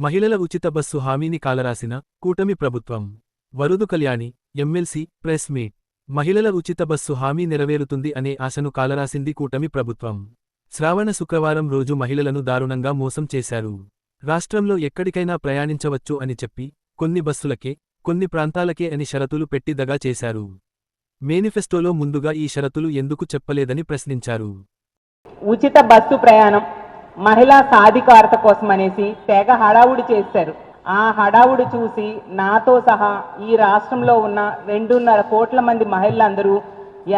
మహిళల ఉచిత బస్సు హామీని కాలరాసిన కూటమి ప్రభుత్వం. Varudu Kalyani, MLC, press meet. మహిళల ఉచిత బస్సు హామీ నెరవేరుతుంది అనే ఆశను కాలరాసింది కూటమి ప్రభుత్వం. శ్రావణ శుక్రవారం రోజు మహిళలను దారుణంగా మోసం చేశారు. రాష్ట్రంలో ఎక్కడికైనా ప్రయాణించవచ్చు అని చెప్పి, కొన్ని బస్సులకే, కొన్ని ప్రాంతాలకే అని షరతులు పెట్టి దగా చేశారు. మేనిఫెస్టోలో ముందుగా ఈ షరతులు ఎందుకు చెప్పలేదని ప్రశ్నించారు. ఉచిత బస్సు ప్రయాణం మహిళా సాధికారత కోసం అనేసి తెగ హడావుడి చేశారు. ఆ హడావుడి చూసి నాతో సహా ఈ రాష్ట్రంలో ఉన్న 2.5 కోట్ల మంది మహిళలందరూ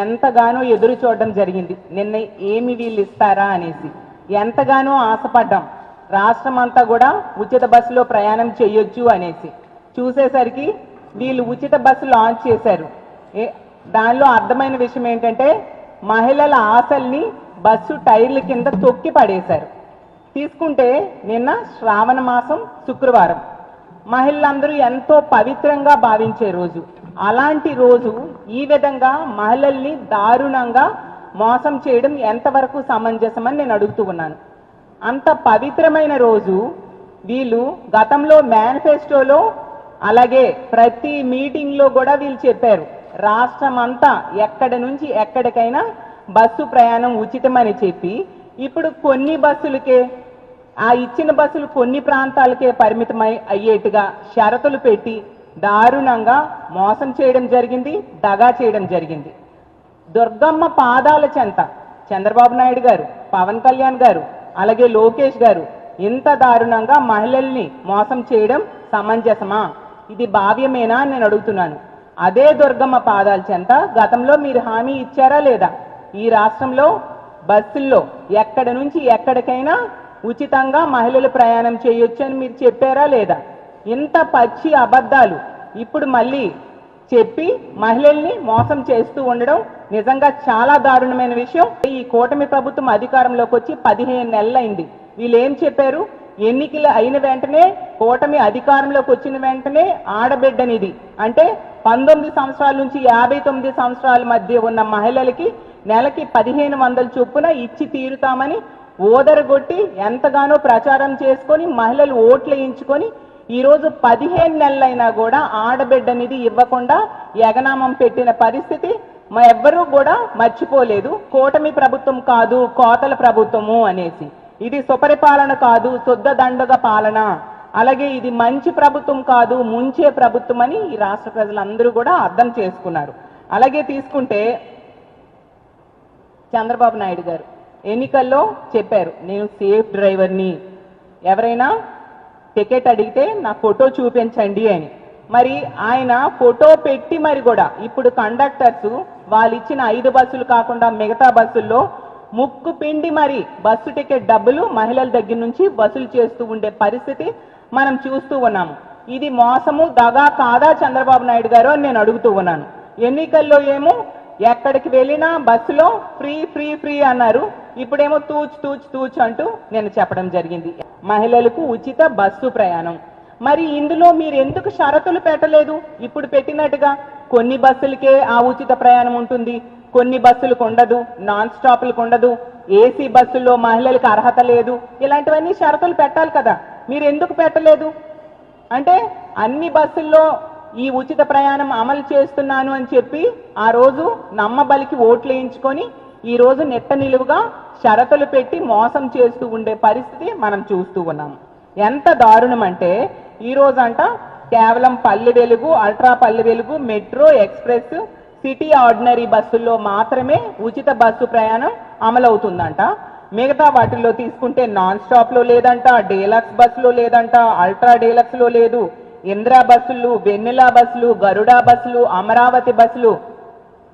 ఎంతగానో ఎదురు చూడడం జరిగింది. నిన్న ఏమి వీళ్ళు ఇస్తారా అనేసి ఎంతగానో ఆశపడ్డాం. రాష్ట్రం అంతా కూడా ఉచిత బస్సులో ప్రయాణం చేయొచ్చు అనేసి చూసేసరికి వీళ్ళు ఉచిత బస్సు లాంచ్ చేశారు. దానిలో అర్థమైన విషయం ఏంటంటే మహిళల ఆశల్ని బస్సు టైర్ల కింద తొక్కి పడేశారు. తీసుకుంటే నిన్న శ్రావణ మాసం శుక్రవారం మహిళలందరూ ఎంతో పవిత్రంగా భావించే రోజు. అలాంటి రోజు ఈ విధంగా మహిళల్ని దారుణంగా మోసం చేయడం ఎంతవరకు సమంజసమని నేను అడుగుతూ ఉన్నాను. అంత పవిత్రమైన రోజు వీళ్ళు గతంలో మేనిఫెస్టోలో అలాగే ప్రతి మీటింగ్లో కూడా వీళ్ళు చెప్పారు, రాష్ట్రం అంతా ఎక్కడి నుంచి ఎక్కడికైనా బస్సు ప్రయాణం ఉచితమని చెప్పి ఇప్పుడు కొన్ని బస్సులకే, ఆ ఇచ్చిన బస్సులు కొన్ని ప్రాంతాలకే పరిమితమై అయ్యేట్టుగా షరతులు పెట్టి దారుణంగా మోసం చేయడం జరిగింది, దగా చేయడం జరిగింది. దుర్గమ్మ పాదాల చెంత చంద్రబాబు నాయుడు గారు, పవన్ కళ్యాణ్ గారు, అలాగే లోకేష్ గారు ఇంత దారుణంగా మహిళల్ని మోసం చేయడం సమంజసమా? ఇది భావ్యమేనా అని నేను అడుగుతున్నాను. అదే దుర్గమ్మ పాదాల చెంత గతంలో మీరు హామీ ఇచ్చారా లేదా? ఈ రాష్ట్రంలో బస్సుల్లో ఎక్కడి నుంచి ఎక్కడికైనా ఉచితంగా మహిళలు ప్రయాణం చేయొచ్చు అని మీరు చెప్పారా లేదా? ఇంత పచ్చి అబద్ధాలు ఇప్పుడు మళ్ళీ చెప్పి మహిళల్ని మోసం చేస్తూ ఉండడం నిజంగా చాలా దారుణమైన విషయం. ఈ కూటమి ప్రభుత్వం అధికారంలోకి వచ్చి 15 నెలలైంది. వీళ్ళు ఏం చెప్పారు? ఎన్నికలు అయిన వెంటనే, కూటమి అధికారంలోకి వచ్చిన వెంటనే ఆడబిడ్డనిది అంటే 19 సంవత్సరాల నుంచి 59 సంవత్సరాల మధ్య ఉన్న మహిళలకి నెలకి 1500 చొప్పున ఇచ్చి తీరుతామని ఓదరగొట్టి ఎంతగానో ప్రచారం చేసుకొని మహిళలు ఓట్లు వేయించుకొని ఈరోజు 15 నెలలైనా కూడా ఆడబిడ్డనిది ఇవ్వకుండా ఎగనామం పెట్టిన పరిస్థితి మా ఎవ్వరూ కూడా మర్చిపోలేదు. కూటమి ప్రభుత్వం కాదు, కోతల ప్రభుత్వము అనేసి. ఇది సుపరిపాలన కాదు, శుద్ధ దండగ పాలన. అలాగే ఇది మంచి ప్రభుత్వం కాదు, ముంచే ప్రభుత్వం అని ఈ రాష్ట్ర ప్రజలందరూ కూడా అర్థం చేసుకున్నారు. అలాగే తీసుకుంటే చంద్రబాబు నాయుడు గారు ఎన్నికల్లో చెప్పారు, నేను సేఫ్ డ్రైవర్ని, ఎవరైనా టికెట్ అడిగితే నా ఫోటో చూపించండి అని. మరి ఆయన ఫోటో పెట్టి మరి కూడా ఇప్పుడు కండక్టర్స్ వాళ్ళు ఇచ్చిన 5 బస్సులు కాకుండా మిగతా బస్సుల్లో ముక్కు పిండి మరి బస్సు టికెట్ డబ్బులు మహిళల దగ్గర నుంచి వసూలు చేస్తూ ఉండే పరిస్థితి మనం చూస్తూ ఉన్నాము. ఇది మోసము, దగా కాదా చంద్రబాబు నాయుడు గారు అని నేను అడుగుతూ ఉన్నాను. ఎన్నికల్లో ఏమో ఎక్కడికి వెళ్ళినా బస్సులో ఫ్రీ ఫ్రీ ఫ్రీ అన్నారు, ఇప్పుడేమో తూచ్ తూచ్ తూచ్ అంటూ నేను చెప్పడం జరిగింది. మహిళలకు ఉచిత బస్సు ప్రయాణం, మరి ఇందులో మీరు ఎందుకు షరతులు పెట్టలేదు? ఇప్పుడు పెట్టినట్టుగా కొన్ని బస్సులకే ఆ ఉచిత ప్రయాణం ఉంటుంది, కొన్ని బస్సులకు ఉండదు, నాన్ స్టాప్లకు ఉండదు, ఏసీ బస్సుల్లో మహిళలకు అర్హత లేదు, ఇలాంటివన్నీ షరతులు పెట్టాలి కదా. మీరు ఎందుకు పెట్టలేదు? అంటే అన్ని బస్సుల్లో ఈ ఉచిత ప్రయాణం అమలు చేస్తున్నాను అని చెప్పి ఆ రోజు నమ్మబలికి ఓట్లు వేయించుకొని ఈ రోజు నెట్ట నిలువుగా షరతులు పెట్టి మోసం చేస్తూ ఉండే పరిస్థితి మనం చూస్తూ ఉన్నాము. ఎంత దారుణం అంటే ఈ రోజంట కేవలం Palle Velugu, ultra Palle Velugu, metro, express, city ordinary బస్సుల్లో మాత్రమే ఉచిత బస్సు ప్రయాణం అమలవుతుందంట. మిగతా వాటిల్లో తీసుకుంటే నాన్ స్టాప్లో లేదంట, డీలక్స్ బస్సులో లేదంట, అల్ట్రా డీలక్స్లో లేదు, ఇందిరా బస్సులు, వెన్నెల బస్సులు, గరుడా బస్సులు, అమరావతి బస్సులు,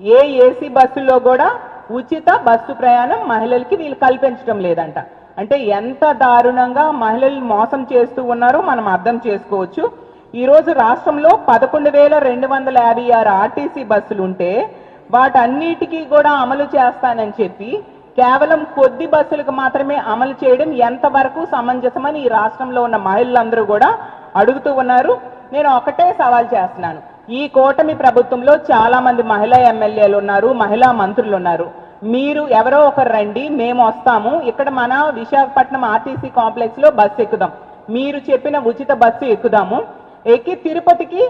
ఏ ఏసీ బస్సుల్లో కూడా ఉచిత బస్సు ప్రయాణం మహిళలకి వీళ్ళు కల్పించడం లేదంట. అంటే ఎంత దారుణంగా మహిళలు మోసం చేస్తూ ఉన్నారో మనం అర్థం చేసుకోవచ్చు. ఈరోజు రాష్ట్రంలో 11,256 ఆర్టీసీ బస్సులు ఉంటే వాటన్నిటికీ కూడా అమలు చేస్తానని చెప్పి కేవలం కొద్ది బస్సులకు మాత్రమే అమలు చేయడం ఎంతవరకు సమంజసమని ఈ రాష్ట్రంలో ఉన్న మహిళలందరూ కూడా అడుగుతూ ఉన్నారు. నేను ఒకటే సవాల్ చేస్తున్నాను, ఈ కూటమి ప్రభుత్వంలో చాలా మంది మహిళా ఎమ్మెల్యేలు ఉన్నారు, మహిళా మంత్రులు ఉన్నారు. మీరు ఎవరో ఒకరు రండి, మేము వస్తాము, ఇక్కడ మన విశాఖపట్నం ఆర్టీసీ కాంప్లెక్స్ లో బస్సు ఎక్కుదాం, మీరు చెప్పిన ఉచిత బస్సు ఎక్కుదాము, ఎక్కి తిరుపతికి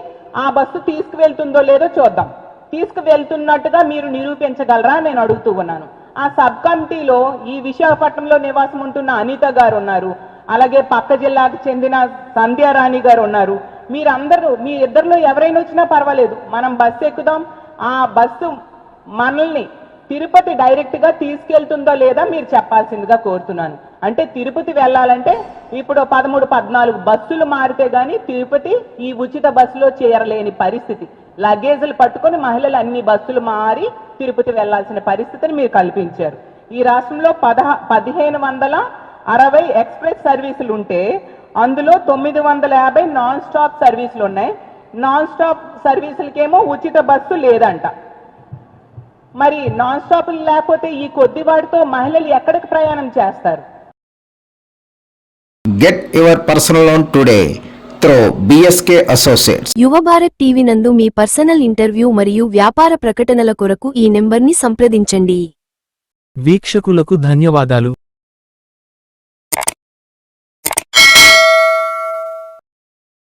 ఆ బస్సు తీసుకువెళ్తుందో లేదో చూద్దాం. తీసుకువెళ్తున్నట్టుగా మీరు నిరూపించగలరా నేను అడుగుతూ ఉన్నాను. ఆ సబ్ కమిటీలో ఈ విశాఖపట్నంలో నివాసం ఉంటున్న అనిత గారు ఉన్నారు, అలాగే పక్క జిల్లాకు చెందిన సంధ్యారాణి గారు ఉన్నారు. మీరందరూ మీ ఇద్దరిలో ఎవరైనా వచ్చినా పర్వాలేదు, మనం బస్సు ఎక్కుదాం, ఆ బస్సు మనల్ని తిరుపతి డైరెక్ట్ గా తీసుకెళ్తుందో లేదా మీరు చెప్పాల్సిందిగా కోరుతున్నాను. అంటే తిరుపతి వెళ్ళాలంటే ఇప్పుడు 13-14 బస్సులు మారితే గానీ తిరుపతి ఈ ఉచిత బస్సులో చేరలేని పరిస్థితి. లగేజీలు పట్టుకొని మహిళలు అన్ని బస్సులు మారి తిరుపతి వెళ్లాల్సిన పరిస్థితిని మీరు కల్పించారు. ఈ రాష్ట్రంలో 1560 ఎక్స్ప్రెస్ సర్వీసులు ఉంటే అందులో 950 నాన్ స్టాప్ సర్వీసులు ఉన్నాయి. నాన్ స్టాప్ సర్వీసులకేమో ఉచిత బస్సు లేదంట. మరి నాన్ స్టాప్ లేకపోతే ఈ కొద్ది వాటితో మహిళలు ఎక్కడికి ప్రయాణం చేస్తారు? Get your personal loan today through BSK Associates. యువ భారత్ టీవీ నందు మీ పర్సనల్ ఇంటర్వ్యూ మరియు వ్యాపార ప్రకటనల కొరకు ఈ నెంబర్ని సంప్రదించండి. వీక్షకులకు ధన్యవాదాలు.